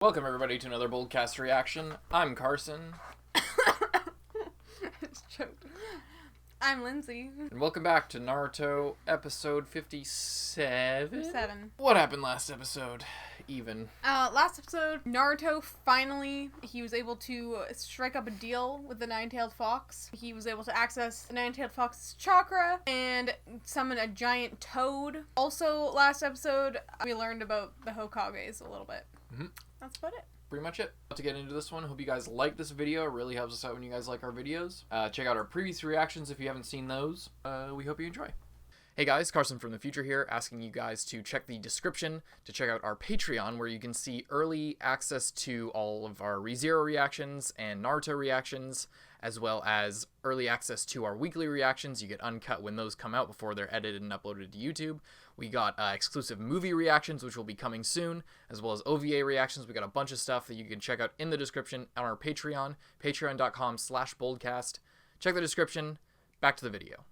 Welcome everybody to another Boldcast reaction. I'm Carson. It's choked. I'm Lindsay. And welcome back to Naruto episode 57. 7. What happened last episode? Last episode, Naruto finally, he was able to strike up a deal with the Nine-Tailed Fox. He was able to access the Nine-Tailed Fox's chakra and summon a giant toad. Also, last episode, we learned about the Hokages a little bit. That's about it. Pretty much it. To get into this one, hope you guys like this video. It really helps us out when you guys like our videos. Check out our previous reactions if you haven't seen those. We hope you enjoy. Hey guys, Carson from the future here, asking you guys to check the description to check out our Patreon, where you can see early access to all of our ReZero reactions and Naruto reactions, as well as early access to our weekly reactions. You get uncut when those come out before they're edited and uploaded to YouTube. We got exclusive movie reactions, which will be coming soon, as well as OVA reactions. We got a bunch of stuff that you can check out in the description on our Patreon, patreon.com/boldcast. Check the description. Back to the video.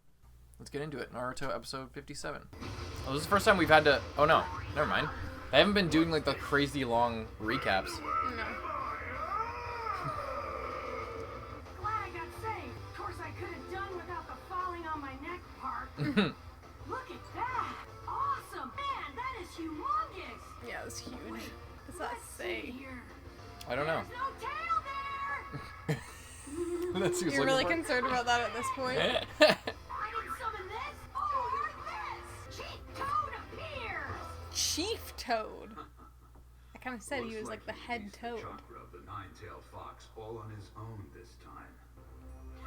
Let's get into it. Naruto episode 57. Oh, this is the first time we've had to... Oh, no. Never mind. I haven't been doing, like, the crazy long recaps. No. Glad I got saved. Of course, I could have done without the falling on my neck part. Look at that. Awesome. Man, that is humongous. Yeah, it's huge. What's that Let's see say? here. I don't know. There's no tail there. That's who's You're really looking concerned about that at this point? for. I didn't summon this. Oh, you're this. Chief Toad appears. Chief Toad. I kind of said he was like the head toad. Chakra of the Nine-Tailed Fox all on his own this time.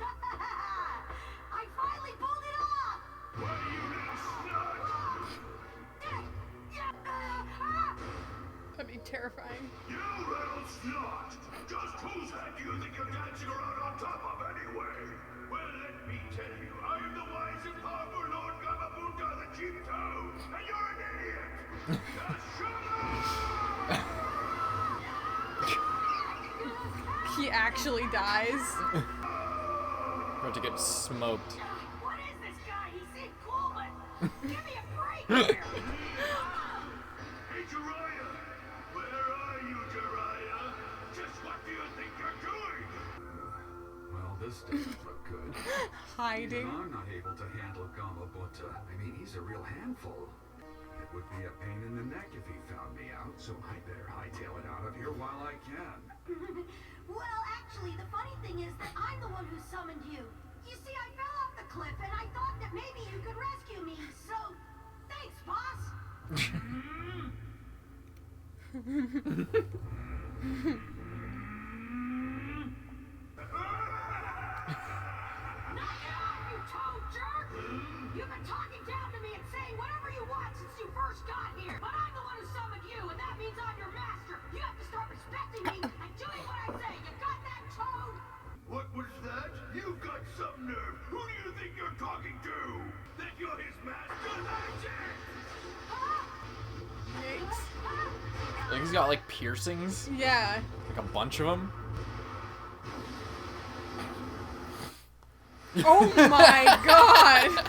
I finally pulled it off. What do you That'd be terrifying. You little snot! Just whose head do you think you're dancing around on top of anyway? Well, let me tell you, I am the wise and powerful Lord Gamabunga, the Chief Toad, and you're an idiot! Just shut up! He actually dies. We're about to get smoked. What is this guy? He seemed cool, but give me a break here. Hey, Jiraiya! Where are you, Jiraiya? Just what do you think you're doing? Well, this doesn't look good. Hiding. Even I'm not able to handle Gamabunta. I mean, he's a real handful. It would be a pain in the neck if he found me out, so I better hightail it out of here while I can. Well, actually, the funny thing is that I'm the one who summoned you. You see, I fell off the cliff, and I thought that maybe you could rescue me, so thanks, boss. Knock it off, you toad jerk! You've been talking down to me and saying whatever you want since you first got here. But I'm the one who summoned you, and that means I'm your master. You have to start respecting me and doing what I say. You got that, toad? What was that? You've got some nerve. Who do you think you're talking to? That you're his master? That's it! Yikes. I think he's got, like, piercings. Yeah. Like a bunch of them. Oh my god.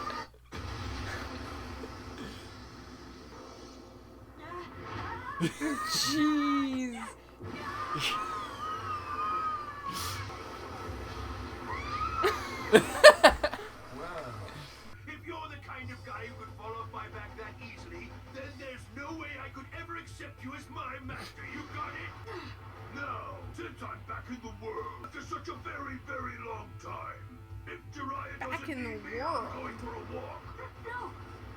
Jeez. If you're the kind of guy who could fall off my back that easily, then there's no way I could ever accept you as my master. You got it? Now, since I'm back in the world after such a very, very long time, if Jiraiya Back doesn't in the need me, I'm world. going for a walk. No,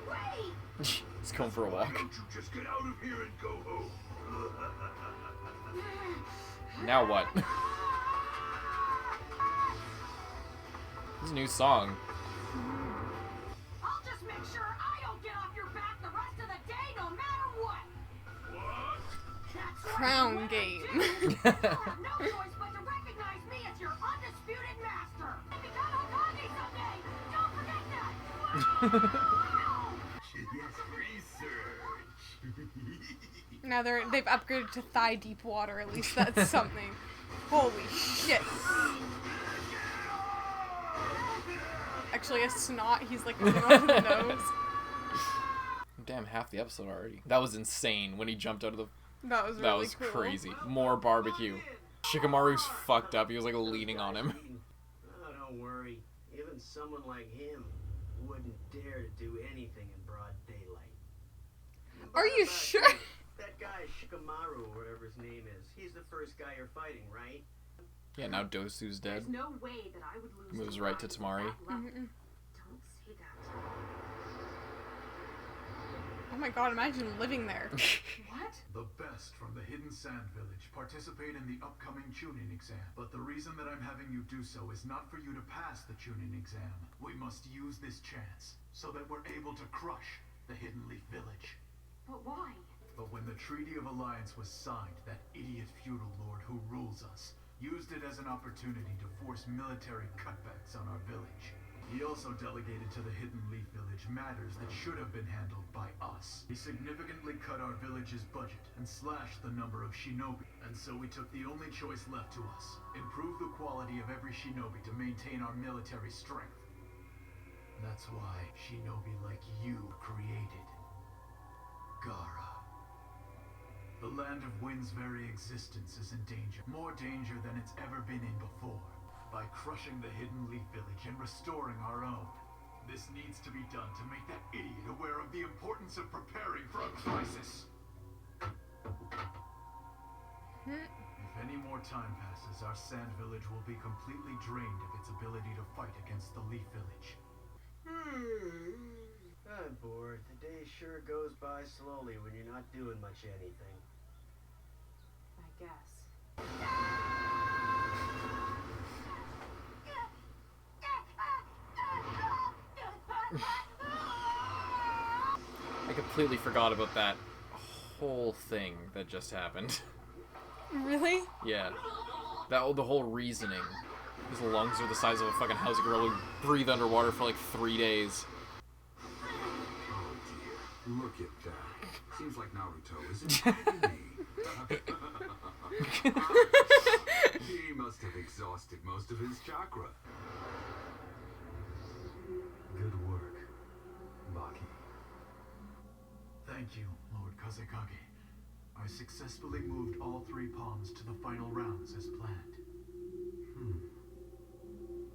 wait! He's going for a walk. Why don't you just get out of here and go home? Now what? This is a new song. I'll just make sure I don't get off your back the rest of the day, no matter what. What? That's right, Crown when I game. do, you'll have no choice but to recognize me as your undisputed master. And become Hokage someday. Don't forget that. Now they've upgraded to thigh deep water. At least that's something. Holy shit. Actually, a snot. He's like coming onto the nose. Damn, half the episode already. That was insane when he jumped out of the That was That really was cool. crazy. More barbecue. Shikamaru's fucked up. He was like leaning on him. Oh, don't worry. Even someone like him wouldn't dare to do anything in broad daylight. Are you But, sure? That guy Shikamaru, or whatever his name is, he's the first guy you're fighting, right? Yeah, now Dosu's dead. There's no way that I would lose. Moves right to Tamari. Don't say that. Oh my god, imagine living there. What? The best from the Hidden Sand Village participate in the upcoming tuning exam. But the reason that I'm having you do so is not for you to pass the tuning exam. We must use this chance so that we're able to crush the Hidden Leaf Village. But why? But when the Treaty of Alliance was signed, that idiot feudal lord who rules us used it as an opportunity to force military cutbacks on our village. He also delegated to the Hidden Leaf Village matters that should have been handled by us. He significantly cut our village's budget and slashed the number of shinobi. And so we took the only choice left to us. Improve the quality of every shinobi to maintain our military strength. That's why shinobi like you created Gara. The Land of Wind's very existence is in danger. More danger than it's ever been in before. By crushing the Hidden Leaf Village and restoring our own. This needs to be done to make that idiot aware of the importance of preparing for a crisis. If any more time passes, our Sand Village will be completely drained of its ability to fight against the Leaf Village. I'm bored. The day sure goes by slowly when you're not doing much anything. I guess. I completely forgot about that whole thing that just happened. Really? Yeah. The whole reasoning. His lungs are the size of a fucking house. He could probably breathe underwater for like 3 days. Oh dear, look at that. Seems like Naruto is attacking me. He must have exhausted most of his chakra. Good work, Baki. Thank you, Lord Kazekage. I successfully moved all 3 pawns to the final rounds as planned.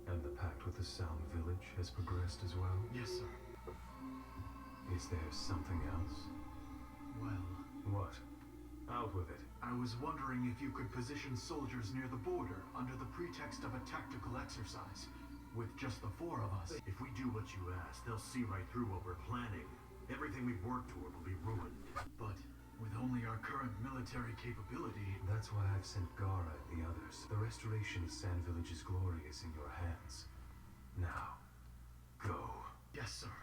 And the pact with the Sound Village has progressed as well? Yes, sir. Is there something else? Well, What? Out with it. I was wondering if you could position soldiers near the border under the pretext of a tactical exercise. With just the 4 of us. If we do what you ask, they'll see right through what we're planning. Everything we've worked toward will be ruined. But with only our current military capability... That's why I've sent Gara and the others. The restoration of Sand Village's glory is in your hands. Now, go. Yes, sir.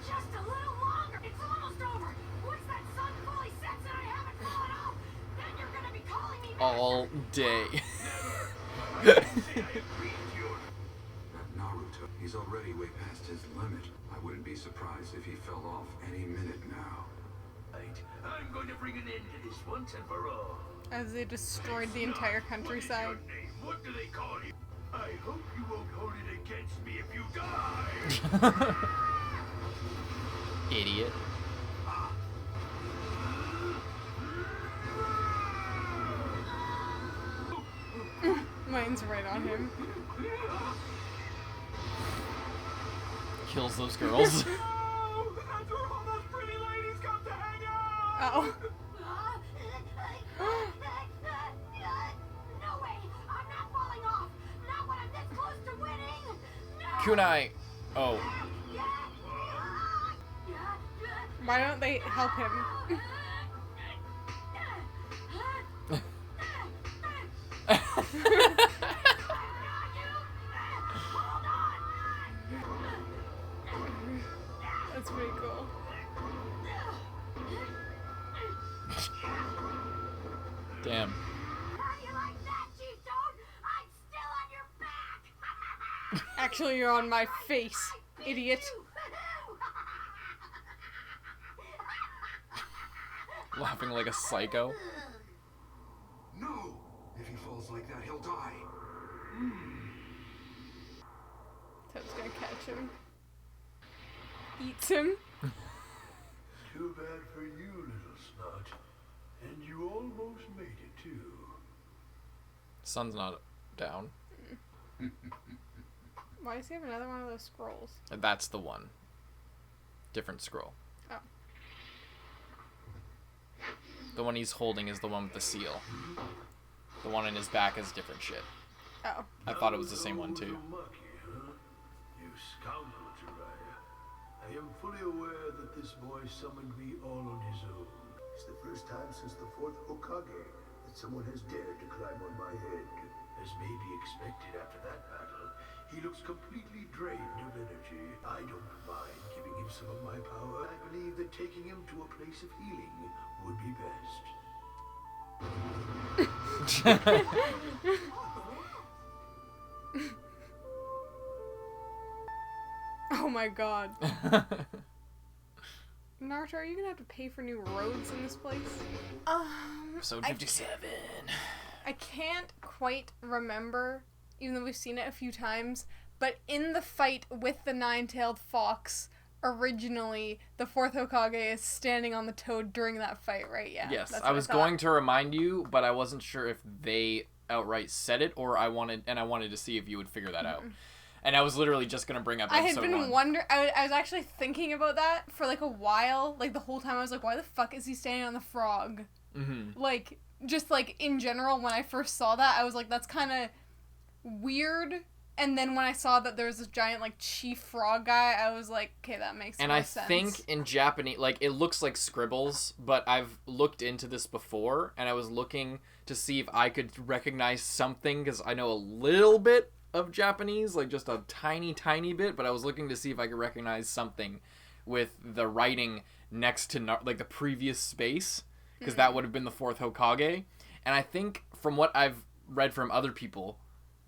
Just a little longer. It's almost over. Once that sun fully sets and I haven't fallen off, then you're gonna be calling me All day. That Naruto, he's already way past his limit. I wouldn't be surprised if he fell off any minute now. Right. I'm going to bring an end to this once and for all. As they destroyed the entire countryside. What is your name? What do they call you? I hope you won't hold it against me if you die. Idiot. Mine's right on him. Kills those girls. That's where all those pretty ladies come to hang out. Oh. No way! I'm not falling off! Not when I'm this close to winning! No! Kunai. Oh. Why don't they help him? That's pretty cool. Damn. How do you like that, Chief Toad? I'm still on your back! Actually, you're on my face, I beat idiot. you. Laughing like a psycho. No! If he falls like that, he'll die. Toad's gonna catch him. Eats him. Too bad for you, little snot. And you almost made it, too. Sun's not down. Why does he have another one of those scrolls? That's the one. Different scroll. Oh. The one he's holding is the one with the seal. The one in his back is different shit. Oh. I thought it was the same one too. You scoundrel, Jiraiya. I am fully aware that this boy summoned me all on his own. It's the first time since the fourth Hokage that someone has dared to climb on my head. As may be expected after that battle, he looks completely drained of energy. I don't mind giving him some of my power. I believe that taking him to a place of healing would be best. Oh my god. Naruto, are you gonna have to pay for new roads in this place? Episode 57. I can't quite remember, even though we've seen it a few times, but in the fight with the nine-tailed fox, originally, the fourth Hokage is standing on the toad during that fight, right? Yeah. Yes, that's I what was thought. going to remind you, but I wasn't sure if they outright said it, or I wanted to see if you would figure that out. And I was literally just gonna bring up I episode had been one. wondering. I was actually thinking about that for like a while. Like the whole time, I was like, "Why the fuck is he standing on the frog?" Mm-hmm. Like, just like in general, when I first saw that, I was like, "That's kind of weird." And then when I saw that there was this giant like chief frog guy, I was like, "Okay, that makes And more I sense." think in Japanese, like, it looks like scribbles, but I've looked into this before, and I was looking to see if I could recognize something, because I know a little bit of Japanese, like just a tiny, tiny bit, but I was looking to see if I could recognize something with the writing next to, like, the previous space, because that would have been the fourth Hokage. And I think from what I've read from other people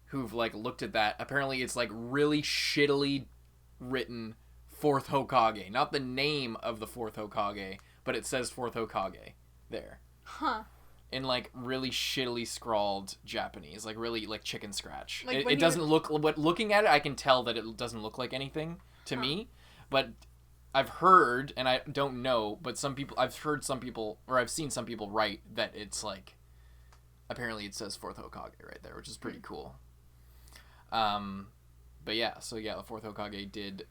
who've, like, looked at that, apparently it's, like, really shittily written fourth Hokage. Not the name of the fourth Hokage, but it says fourth Hokage there. Huh. In, like, really shittily scrawled Japanese. Like, really, like, chicken scratch. Like, It, when it he doesn't was- look... But looking at it, I can tell that it doesn't look like anything to me. But I've heard, and I don't know, but some people... I've heard some people... Or I've seen some people write that it's, like... Apparently it says fourth Hokage right there, which is pretty cool. But yeah, so yeah, the fourth Hokage did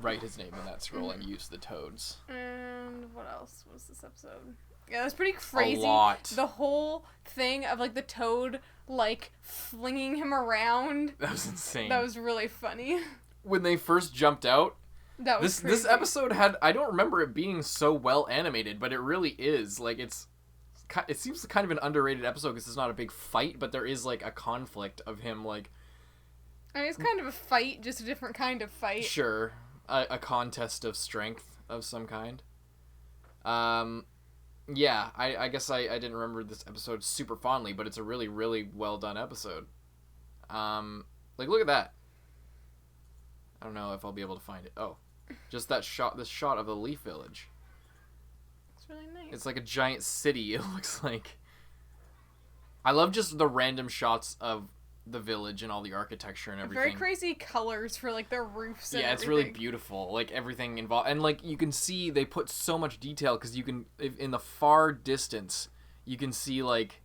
write his name in that scroll and use the toads. And what else was this episode? Yeah, that's pretty crazy. A lot. The whole thing of like the toad like flinging him around. That was insane. That was really funny. When they first jumped out, That was this crazy. episode had... I don't remember it being so well animated, but it really is. Like, it seems kind of an underrated episode because it's not a big fight, but there is, like, a conflict of him, like... I mean, it's kind of a fight, just a different kind of fight. Sure. A contest of strength of some kind. Yeah, I guess I didn't remember this episode super fondly, but it's a really, really well done episode. Like, look at that. I don't know if I'll be able to find it. Oh, just that shot, this shot of the Leaf Village. It's really nice. It's like a giant city, it looks like. I love just the random shots of the village and all the architecture and everything. Very crazy colors for like their roofs and Yeah, it's everything. really beautiful. Like, everything involved. And, like, you can see they put so much detail because you can, in the far distance, you can see, like,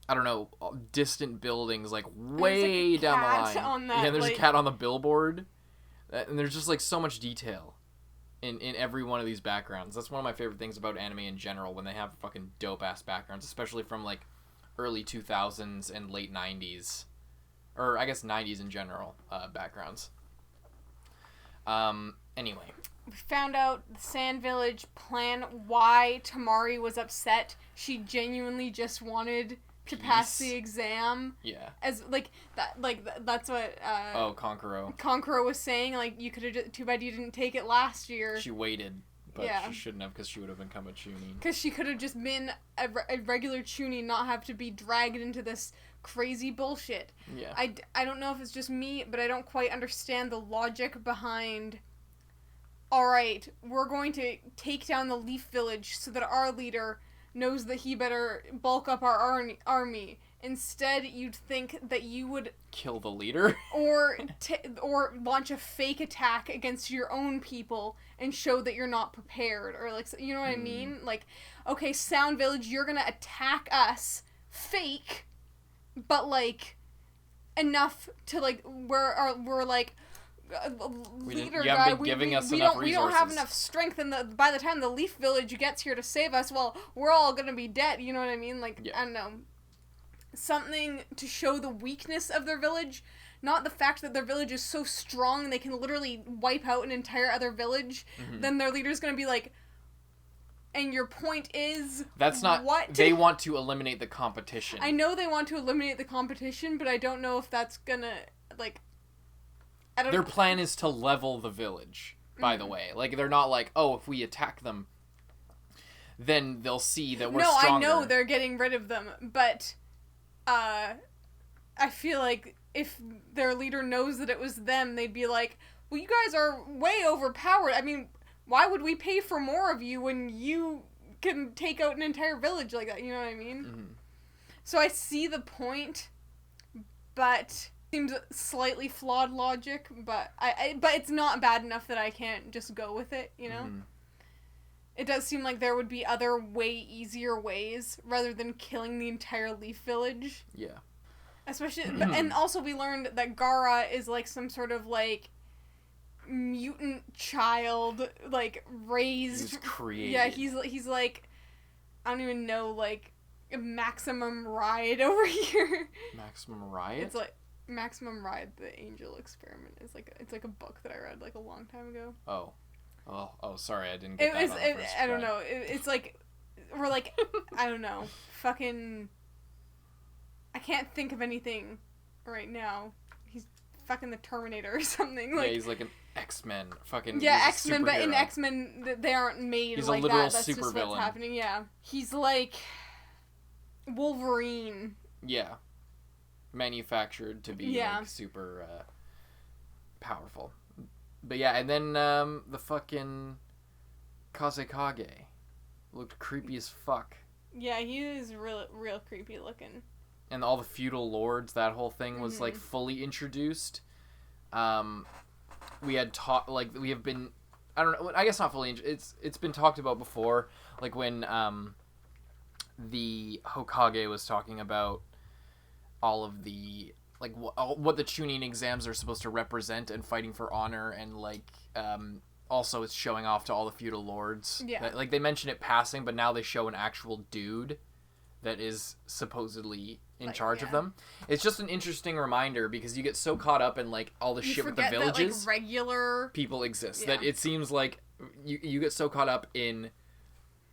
I don't know, distant buildings, like, way a down the cat line. on that, Yeah, there's like- a cat on the billboard. And there's just, like, so much detail in every one of these backgrounds. That's one of my favorite things about anime in general, when they have fucking dope-ass backgrounds, especially from, like, early 2000s and late 90s. Or, I guess, 90s in general, backgrounds. Anyway. We found out the Sand Village plan why Tamari was upset. She genuinely just wanted to pass Peace. the exam. Yeah. As that's what Oh, Konkuro. Konkuro was saying. Like, you could have. Too bad you didn't take it last year. She waited, but Yeah. she shouldn't have because she would have become a Chunin. Because she could have just been a regular Chunin, not have to be dragged into this crazy bullshit. Yeah. I don't know if it's just me, but I don't quite understand the logic behind, alright, we're going to take down the Leaf Village so that our leader knows that he better bulk up our army. Instead, you'd think that you would... Kill the leader? Or launch a fake attack against your own people and show that you're not prepared, or like, you know what I mean? Like, okay, Sound Village, you're gonna attack us, fake, but like enough to like we're like leader you haven't guy. been giving us we enough don't we don't have resources. enough strength, and by the time the Leaf Village gets here to save us, well, we're all gonna be dead. You know what I mean? Like, Yeah. I don't know, something to show the weakness of their village. Not the fact that their village is so strong they can literally wipe out an entire other village. Then their leader's gonna be like, and your point is... That's not... What? They want to eliminate the competition. I know they want to eliminate the competition, but I don't know if that's gonna, like... I don't Their plan is to level the village, by the way. Like, they're not like, oh, if we attack them, then they'll see that we're stronger. No, I know they're getting rid of them, but... I feel like if their leader knows that it was them, they'd be like, well, you guys are way overpowered. I mean, why would we pay for more of you when you can take out an entire village like that? You know what I mean? So I see the point, but seems slightly flawed logic, but but it's not bad enough that I can't just go with it, you know? It does seem like there would be other way easier ways rather than killing the entire Leaf Village. Yeah. Especially, and also we learned that Gaara is like some sort of like mutant child, like raised. He's created. Yeah, he's like, I don't even know, like Maximum Ride over here. Maximum Riot? It's like Maximum Ride, the Angel Experiment. It's like a book that I read like a long time ago. Oh, sorry, I didn't get that on the first I don't try. know. It's like, we're like, I don't know, fucking. I can't think of anything right now. He's fucking the Terminator or something. Like, yeah, he's like an X-Men. Fucking yeah, he's a X-Men, but in superhero. X-Men they aren't made He's like a literal that. That's just what's supervillain. happening. Yeah, he's like Wolverine. Yeah. Manufactured to be Yeah. like super powerful. But yeah, and then the fucking Kazekage looked creepy as fuck. Yeah, he is real creepy looking. And all the feudal lords, that whole thing was like fully introduced. We had we have been, I don't know, I guess not fully. It's been talked about before, like when the Hokage was talking about all of the like what the Chunin exams are supposed to represent and fighting for honor, and like also it's showing off to all the feudal lords. Yeah. Like they mention it passing, but now they show an actual dude that is supposedly in charge of them. It's just an interesting reminder because you get so caught up in like all the shit with the villages. That, like, regular people exist. Yeah. That it seems like you get so caught up in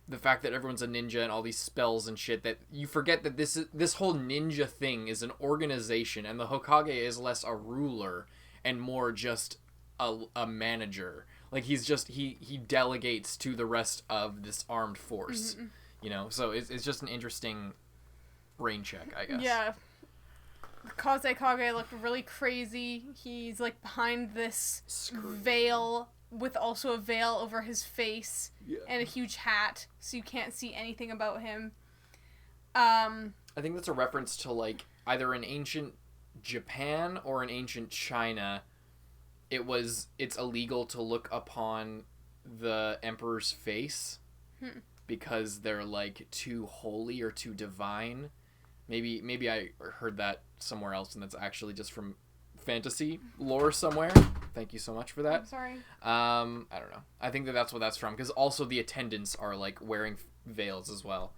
the fact that everyone's a ninja and all these spells and shit that you forget that this whole ninja thing is an organization, and the Hokage is less a ruler and more just a manager. Like he's just he delegates to the rest of this armed force. You know, so it's just an interesting brain check, I guess. Yeah. Kazekage looked really crazy. He's like behind this veil with also a veil over his face and a huge hat, so you can't see anything about him. I think that's a reference to like either in ancient Japan or in ancient China. It's illegal to look upon the emperor's face because they're like too holy or too divine. Maybe I heard that somewhere else, and that's actually just from fantasy lore somewhere. Thank you so much for that. I'm sorry. I don't know. I think that's what that's from, because also the attendants are like wearing veils as well.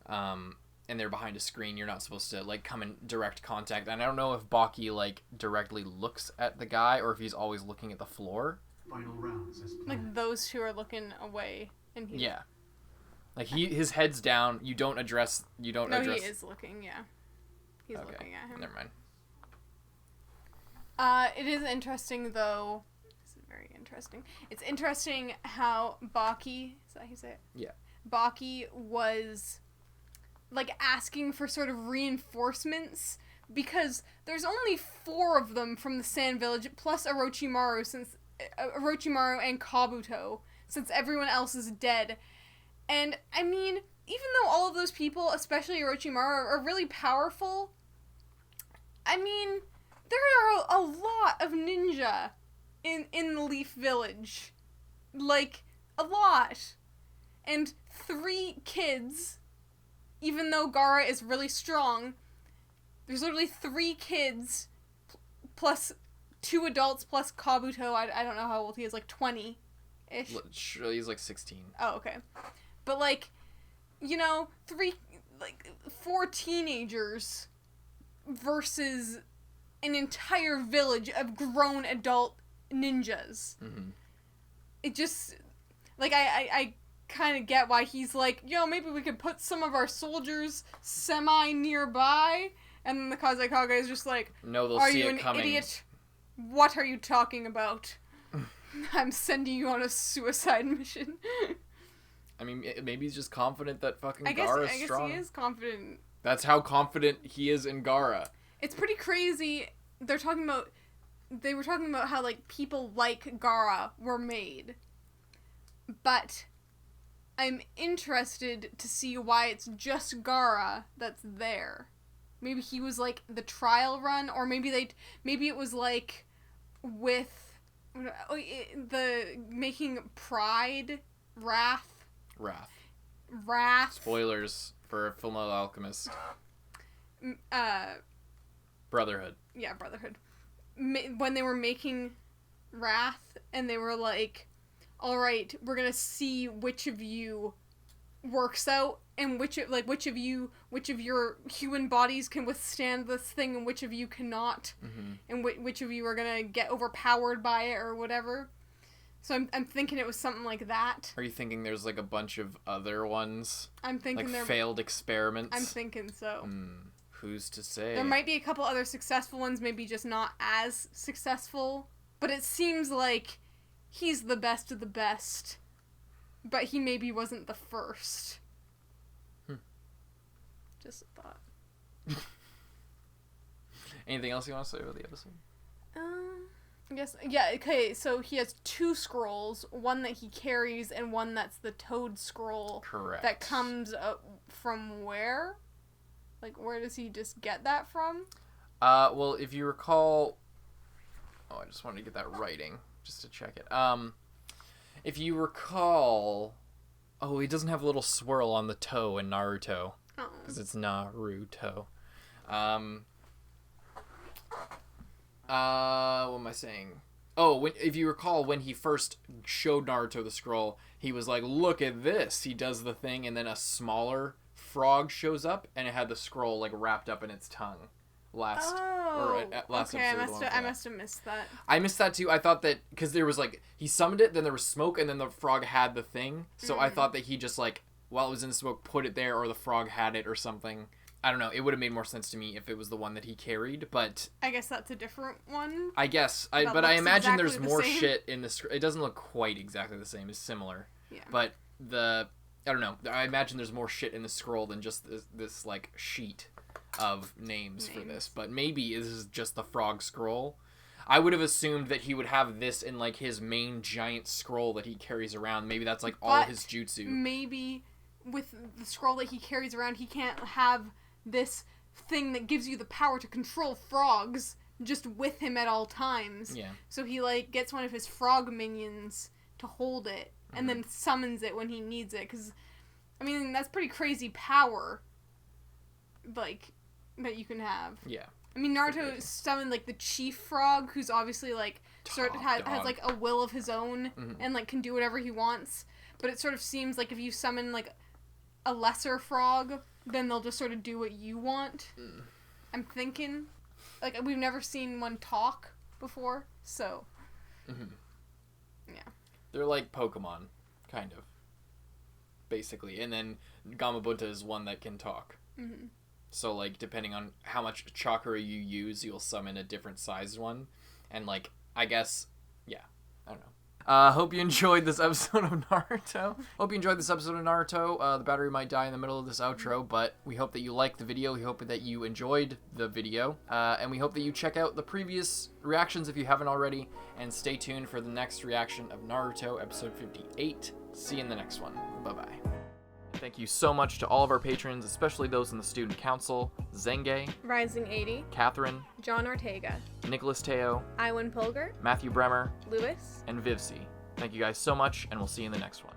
And they're behind a screen. You're not supposed to like come in direct contact. And I don't know if Baki like directly looks at the guy or if he's always looking at the floor. Final rounds as planned. Like those two are looking away, and he. Yeah. Like his head's down. You don't address. No, he is looking. Yeah, he's looking at him. Never mind. It is interesting though. This is very interesting. It's interesting how Baki. Is that how you say it? Yeah. Baki was like asking for sort of reinforcements because there's only 4 of them from the Sand Village plus Orochimaru and Kabuto, since everyone else is dead. And I mean, even though all of those people, especially Orochimaru, are really powerful, I mean, there are a lot of ninja in the Leaf Village. Like, a lot. And 3 kids, even though Gaara is really strong, there's literally 3 kids plus 2 adults plus Kabuto. I don't know how old he is, like 20-ish. He's like 16. Oh, okay. But, like, you know, 4 teenagers versus an entire village of grown adult ninjas. Mm-hmm. It just, like, I kind of get why he's like, maybe we could put some of our soldiers semi-nearby. And then the Kazekage is just like, no, they'll are see you it an coming. idiot? What are you talking about? I'm sending you on a suicide mission. I mean, maybe he's just confident that fucking I Gaara is guess strong. he is confident. That's how confident he is in Gaara. It's pretty crazy. They were talking about how, like, people like Gaara were made. But I'm interested to see why it's just Gaara that's there. Maybe he was, like, the trial run, or maybe it was, like, with the making Pride, Wrath. Spoilers for Fullmetal Alchemist. Brotherhood. Yeah, Brotherhood. When they were making Wrath, and they were like, alright, we're gonna see which of you works out, and which of your human bodies can withstand this thing, and which of you cannot, and which of you are gonna get overpowered by it, or whatever. So I'm thinking it was something like that. Are you thinking there's, like, a bunch of other ones? I'm thinking like there... failed experiments? I'm thinking so. Who's to say? There might be a couple other successful ones, maybe just not as successful. But it seems like he's the best of the best. But he maybe wasn't the first. Just a thought. Anything else you want to say about the episode? I guess, yeah, okay, so he has 2 scrolls, one that he carries and one that's the Toad scroll. Correct. That comes up from where? Like, where does he just get that from? Well, if you recall... Oh, I just wanted to get that writing, just to check it. If you recall... Oh, he doesn't have a little swirl on the toe in Naruto. Oh. Because it's Naruto. What am I saying? Oh, if you recall, when he first showed Naruto the scroll, he was like, look at this! He does the thing, and then a smaller frog shows up, and it had the scroll, like, wrapped up in its tongue. Last episode. I must have missed that. I missed that too. I thought that, because there was, like, he summoned it, then there was smoke, and then the frog had the thing, so I thought that he just, like, while it was in the smoke, put it there, or the frog had it, or something. I don't know. It would have made more sense to me if it was the one that he carried, but... I guess that's a different one. I guess. But I imagine there's more shit in this... It doesn't look quite exactly the same. It's similar. Yeah. But I don't know. I imagine there's more shit in the scroll than just this like, sheet of names for this. But maybe this is just the frog scroll. I would have assumed that he would have this in, like, his main giant scroll that he carries around. Maybe that's, like, all his jutsu. Maybe with the scroll that he carries around, he can't have... this thing that gives you the power to control frogs just with him at all times. Yeah. So he, like, gets one of his frog minions to hold it and then summons it when he needs it. Because, I mean, that's pretty crazy power, like, that you can have. Yeah. I mean, Naruto summoned, like, the chief frog, who's obviously, like, has like, a will of his own and, like, can do whatever he wants. But it sort of seems like if you summon, like, a lesser frog... then they'll just sort of do what you want. I'm thinking. Like, we've never seen one talk before, so... Yeah. They're like Pokemon, kind of. Basically. And then Gamabunta is one that can talk. So, like, depending on how much chakra you use, you'll summon a different sized one. And, like, I guess... Yeah. I don't know. Hope you enjoyed this episode of Naruto. The battery might die in the middle of this outro, but we hope that you liked the video. We hope that you enjoyed the video. And we hope that you check out the previous reactions if you haven't already. And stay tuned for the next reaction of Naruto, episode 58. See you in the next one. Bye-bye. Thank you so much to all of our patrons, especially those in the Student Council: Zenge, Rising 80, Catherine, John Ortega, Nicholas Teo, Iwan Polgar, Matthew Bremer, Lewis, and Vivsi. Thank you guys so much, and we'll see you in the next one.